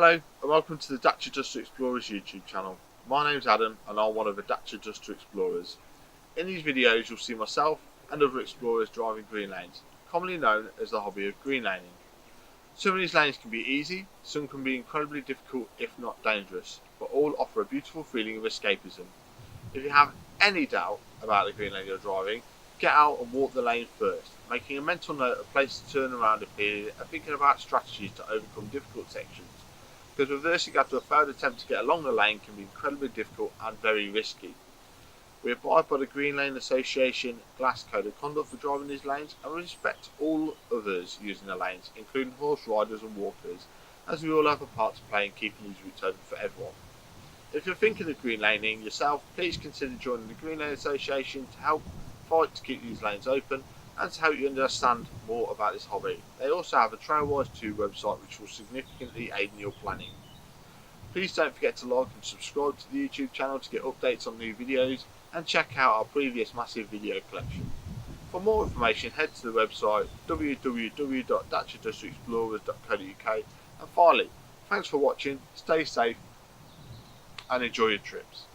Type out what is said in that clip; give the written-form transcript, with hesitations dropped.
Hello and welcome to the Dacia2 Explorers YouTube channel. My name's Adam and I'm one of the Dacia2 Explorers. In these videos you'll see myself and other explorers driving green lanes, commonly known as the hobby of green laning. Some of these lanes can be easy, some can be incredibly difficult if not dangerous, but all offer a beautiful feeling of escapism. If you have any doubt about the green lane you're driving, get out and walk the lane first, making a mental note of places to turn around if needed and thinking about strategies to overcome difficult sections, because reversing after a failed attempt to get along the lane can be incredibly difficult and very risky. We abide by the Green Lane Association Glass Code of Conduct for driving these lanes and respect all others using the lanes, including horse riders and walkers, as we all have a part to play in keeping these routes open for everyone. If you're thinking of green laning yourself, please consider joining the Green Lane Association to help fight to keep these lanes open and to help you understand more about this hobby. They also have a Trailwise 2 website which will significantly aid in your planning. Please don't forget to like and subscribe to the YouTube channel to get updates on new videos and check out our previous massive video collection. For more information head to the website www.dacia2explorers.co.uk, and finally, thanks for watching, stay safe and enjoy your trips.